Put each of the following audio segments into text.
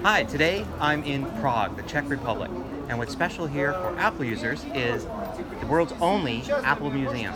Hi, today I'm in Prague, the Czech Republic, and what's special here for Apple users is the world's only Apple Museum.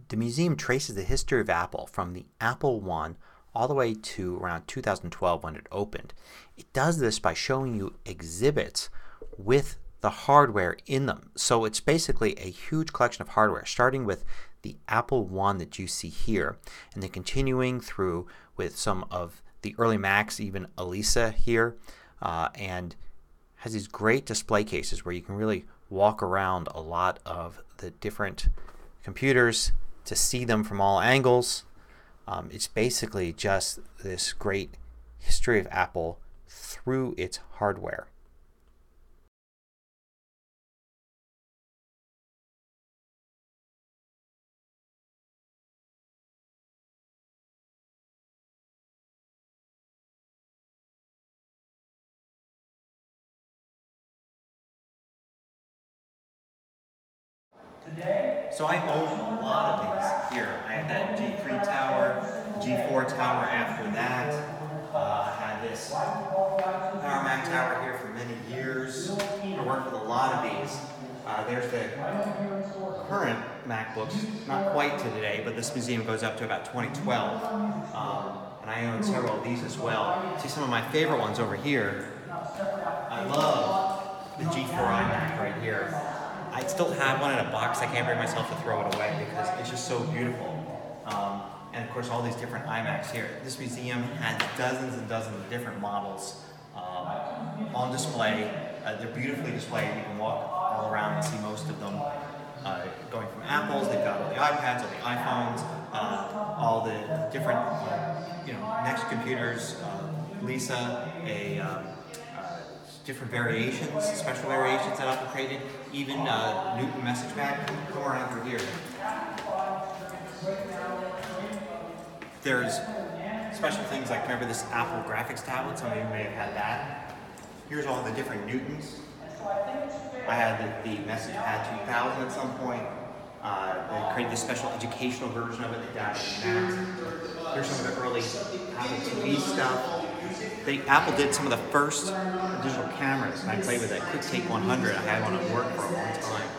The museum traces the history of Apple from the Apple I all the way to around 2012 when it opened. It does this by showing you exhibits with the hardware in them. So it's basically a huge collection of hardware, starting with the Apple I that you see here and then continuing through with some of the early Macs, even Elisa here, and has these great display cases where you can really walk around a lot of the different computers to see them from all angles. It's basically just this great history of Apple through its hardware. So I own a lot of these here. I had that G3 tower, G4 tower after that. I had this Power Mac tower here for many years. I worked with a lot of these. There's the current MacBooks, not quite to today, but this museum goes up to about 2012. And I own several of these as well. See some of my favorite ones over here. I love the G4 iMac right here. I still have one in a box. I can't bring myself to throw it away because it's just so beautiful. And of course all these different iMacs here. This museum has dozens and dozens of different models on display. They're beautifully displayed. You can walk all around and see most of them. Going from Apples, they've got all the iPads, all the iPhones, all the different next computers, Lisa, different variations, special variations that Apple created, even Newton message pad. Come around through here. There's special things like, remember this Apple graphics tablet? Some of you may have had that. Here's all the different Newtons. I had the message pad 2000 at some point. They created this special educational version of it. They downloaded that. Here's some of the early Apple TV stuff. Apple did some of the first digital cameras, and I played with that Quick Take 100. I had one at work for a long time.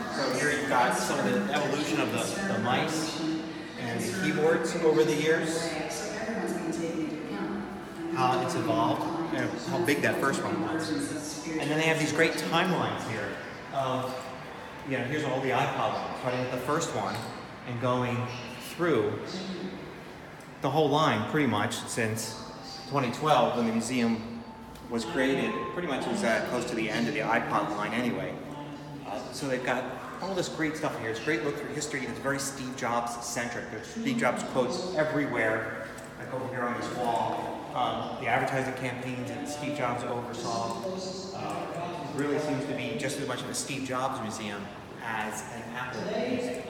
So here you've got some of the evolution of the mice and the keyboards over the years. How it's evolved, and how big that first one was. And then they have these great timelines here of, here's all the iPod ones, starting with the first one and going through the whole line pretty much since 2012 when the museum was created. Pretty much is close to the end of the iPod line anyway. So they've got all this great stuff here. It's a great look through history. It's very Steve Jobs centric. There's Steve Jobs quotes everywhere, like over here on this wall. The advertising campaigns that Steve Jobs oversaw really seems to be just as much of a Steve Jobs museum as an Apple museum.